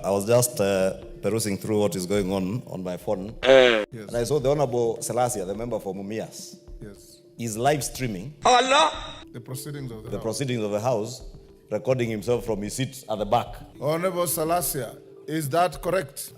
I was just perusing through what is going on my phone. Yes. And I saw the Honorable Salasya, the member for Mumias. Yes. Is live streaming the proceedings of the proceedings of the House, recording himself from his seat at the back. Honorable Salasya, is that correct?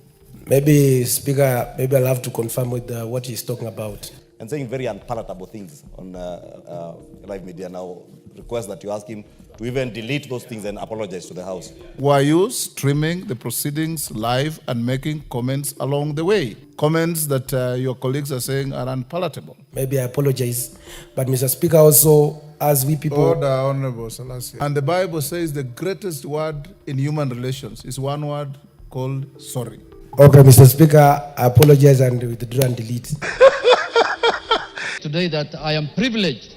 Maybe, Speaker, I'll have to confirm with what he's talking about. And saying very unpalatable things on live media. Now, request that you ask him to even delete those things and apologize to the House. Were you streaming the proceedings live and making comments along the way? Comments that your colleagues are saying are unpalatable? Maybe I apologize. But Mr. Speaker, also, as we people... Order, Honorable Salasya. And the Bible says the greatest word in human relations is one word called sorry. Okay, Mr. Speaker, I apologize and withdraw and delete. Today that I am privileged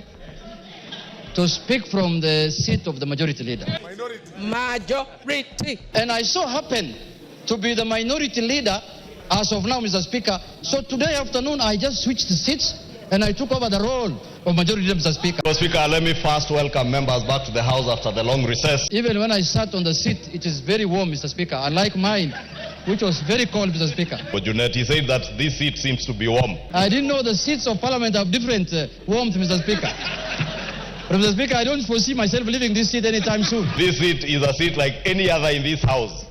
to speak from the seat of the majority leader. Majority. And I so happen to be the minority leader as of now, Mr. Speaker. So today afternoon, I just switched the seats and I took over the role of majority leader, Mr. Speaker. Mr. Speaker, let me first welcome members back to the House after the long recess. Even when I sat on the seat, it is very warm, Mr. Speaker, unlike mine, which was very cold, Mr. Speaker. But Junet, he said that this seat seems to be warm. I didn't know the seats of Parliament have different warmth, Mr. Speaker. But Mr. Speaker, I don't foresee myself leaving this seat anytime soon. This seat is a seat like any other in this House.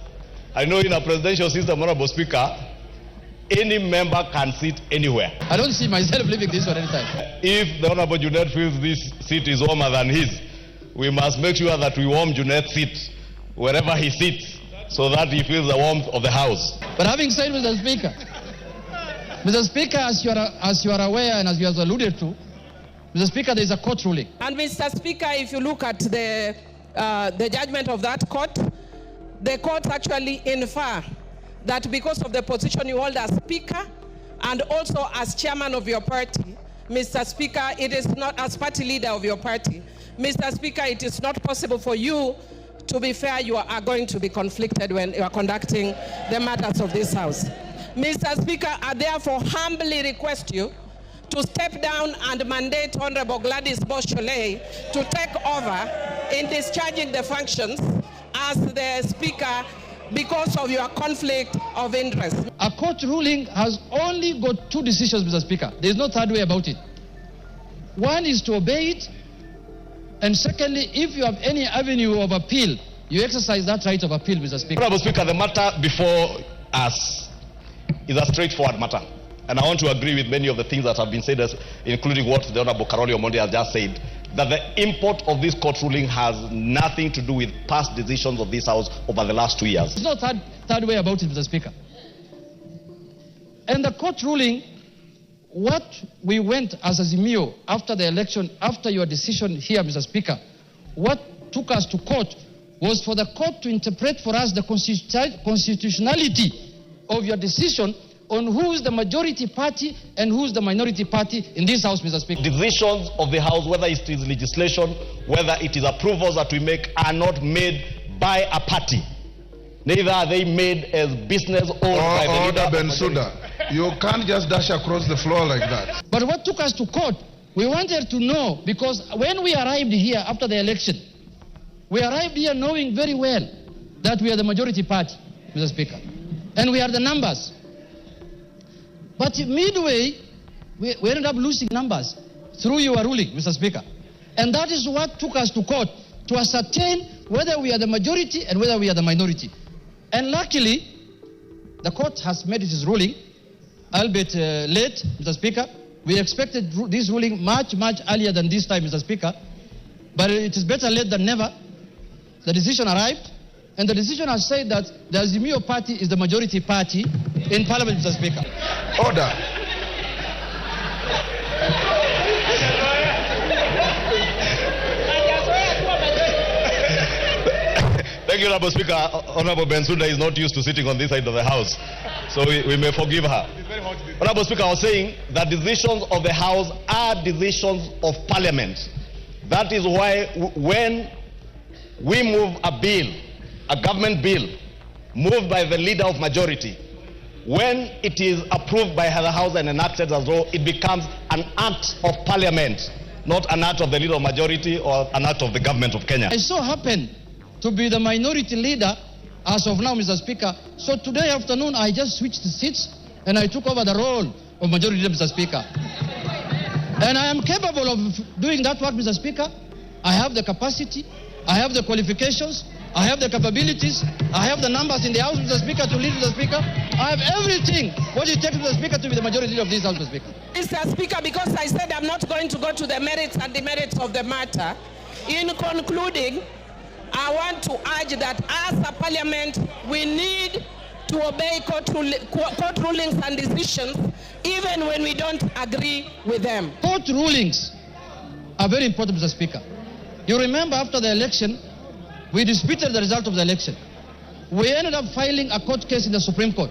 I know in a presidential system, Honorable Speaker, any member can sit anywhere. I don't see myself leaving this one anytime. If the Honorable Junet feels this seat is warmer than his, we must make sure that we warm Junet's seat wherever he sits, so that he feels the warmth of the House. But having said, Mr. Speaker, as you are aware and as you have alluded to, Mr. Speaker, there is a court ruling. And Mr. Speaker, if you look at the judgment of that court, the court actually infer that because of the position you hold as Speaker and also as Chairman of your party, Mr. Speaker, it is not as party leader of your party. Mr. Speaker, it is not possible for you. To be fair, you are going to be conflicted when you are conducting the matters of this House. Mr. Speaker, I therefore humbly request you to step down and mandate Honorable Gladys Boschole to take over in discharging the functions as the Speaker because of your conflict of interest. A court ruling has only got two decisions, Mr. Speaker. There is no third way about it. One is to obey it, and secondly, if you have any avenue of appeal, you exercise that right of appeal, Mr. Speaker. Honorable Speaker, the matter before us is a straightforward matter. And I want to agree with many of the things that have been said, including what the Honorable Karoli Omondi has just said, that the import of this court ruling has nothing to do with past decisions of this House over the last 2 years. There's no third way about it, Mr. Speaker. And the court ruling, what we went as Azimio after the election, after your decision here, Mr. Speaker, what took us to court was for the court to interpret for us the constitutionality of your decision on who is the majority party and who is the minority party in this House, Mr. Speaker. Decisions of the House, whether it is legislation, whether it is approvals that we make, are not made by a party. Neither are they made as business owned by the leader of the majority. You can't just dash across the floor like that. But what took us to court, we wanted to know, because when we arrived here after the election, we arrived here knowing very well that we are the majority party, Mr. Speaker, and we are the numbers. But midway, we ended up losing numbers through your ruling, Mr. Speaker. And that is what took us to court, to ascertain whether we are the majority and whether we are the minority. And luckily, the court has made its ruling, albeit late, Mr. Speaker. We expected this ruling much earlier than this time, Mr. Speaker. But it is better late than never. The decision arrived, and the decision has said that the Azimio party is the majority party in Parliament, Mr. Speaker. Order. Thank you, Honorable Speaker. Honorable Bensouda is not used to sitting on this side of the House, so we may forgive her. Honorable Speaker, I was saying that decisions of the House are decisions of Parliament. That is why when we move a bill, a government bill, moved by the leader of majority, when it is approved by the House and enacted as law, it becomes an act of Parliament, not an act of the leader of majority or an act of the government of Kenya. I so happen to be the minority leader as of now, Mr. Speaker. So today afternoon, I just switched the seats and I took over the role of Majority Leader, Mr. Speaker. And I am capable of doing that work, Mr. Speaker. I have the capacity, I have the qualifications, I have the capabilities, I have the numbers in the House, Mr. Speaker, to lead, Mr. Speaker. I have everything what it takes, Mr. Speaker, to be the majority leader of this House, Mr. Speaker. Mr. Speaker, because I said I'm not going to go to the merits and demerits of the matter, in concluding, I want to urge that as a parliament, we need to obey court rulings and decisions, even when we don't agree with them. Court rulings are very important, Mr. Speaker. You remember after the election, we disputed the result of the election. We ended up filing a court case in the Supreme Court.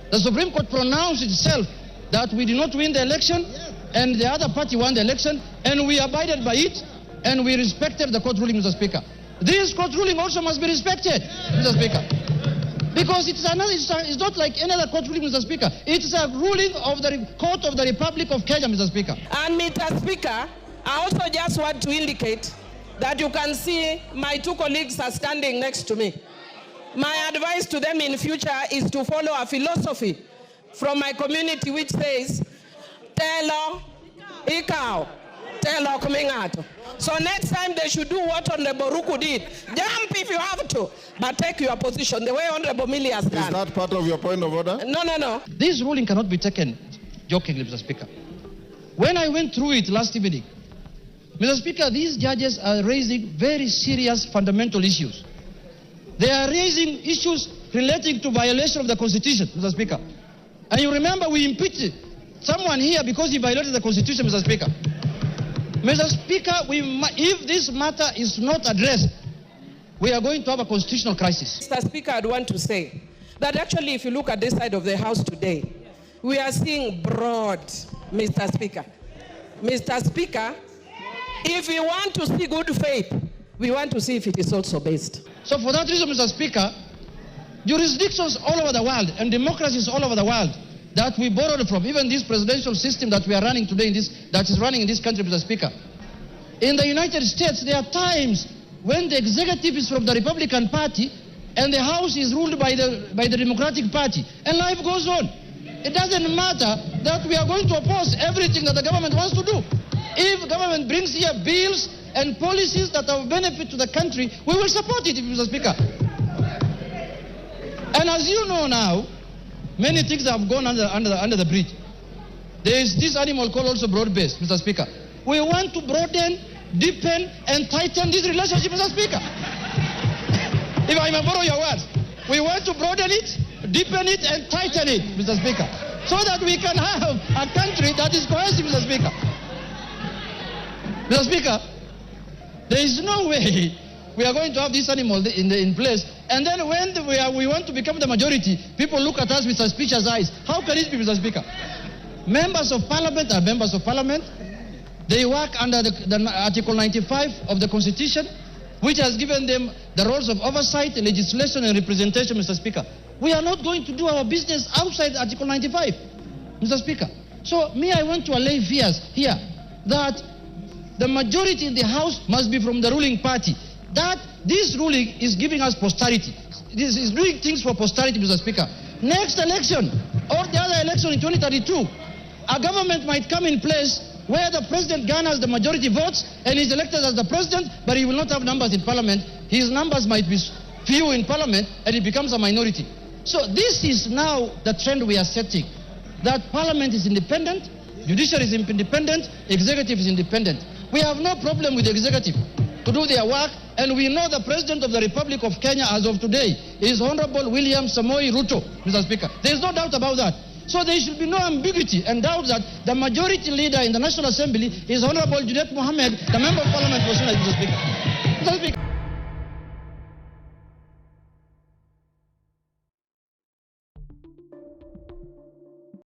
The Supreme Court pronounced itself that we did not win the election and the other party won the election, and we abided by it and we respected the court ruling, Mr. Speaker. This court ruling also must be respected, Mr. Speaker. Because it's not like any other court ruling, Mr. Speaker. It's a ruling of the Court of the Republic of Kenya, Mr. Speaker. And Mr. Speaker, I also just want to indicate that you can see my two colleagues are standing next to me. My advice to them in future is to follow a philosophy from my community which says, Telo ikao, telo kumingato. So next time they should do what Honorable Ruku did. Jump if you have to, but take your position the way Honorable Millie has done. Is that part of your point of order? No. This ruling cannot be taken jokingly, Mr. Speaker. When I went through it last evening, Mr. Speaker, these judges are raising very serious fundamental issues. They are raising issues relating to violation of the Constitution, Mr. Speaker. And you remember we impeached someone here because he violated the Constitution, Mr. Speaker. Mr. Speaker, if this matter is not addressed, we are going to have a constitutional crisis. Mr. Speaker, I'd want to say that actually if you look at this side of the House today, we are seeing broad, Mr. Speaker. Mr. Speaker, if we want to see good faith, we want to see if it is also based. So for that reason, Mr. Speaker, jurisdictions all over the world and democracies all over the world that we borrowed from, even this presidential system that we are running today, that is running in this country, Mr. Speaker. In the United States, there are times when the executive is from the Republican Party and the House is ruled by the Democratic Party, and life goes on. It doesn't matter that we are going to oppose everything that the government wants to do. If government brings here bills and policies that are of benefit to the country, we will support it, Mr. Speaker. And as you know now, many things have gone under the bridge. There is this animal called also broad-based, Mr. Speaker. We want to broaden, deepen, and tighten this relationship, Mr. Speaker. If I may borrow your words, we want to broaden it, deepen it, and tighten it, Mr. Speaker, so that we can have a country that is cohesive, Mr. Speaker. Mr. Speaker, there is no way we are going to have this animal in place, and then when we want to become the majority, people look at us with suspicious eyes. How can it be, Mr. Speaker? Members of Parliament are members of Parliament. They work under the Article 95 of the Constitution, which has given them the roles of oversight, legislation, and representation, Mr. Speaker. We are not going to do our business outside Article 95, Mr. Speaker. So, I want to allay fears here that the majority in the House must be from the ruling party. That this ruling is giving us posterity. This is doing things for posterity, Mr. Speaker. Next election, or the other election in 2032, a government might come in place where the president garners the majority votes and is elected as the president, but he will not have numbers in Parliament. His numbers might be few in Parliament, and he becomes a minority. So this is now the trend we are setting, that Parliament is independent, judiciary is independent, executive is independent. We have no problem with the executive to do their work, and we know the President of the Republic of Kenya as of today is Honorable William Samoei Ruto, Mr. Speaker. There is no doubt about that. So there should be no ambiguity and doubt that the majority leader in the National Assembly is Honorable Junet, the Member of Parliament for Junet, Mr. Speaker. Mr. Speaker.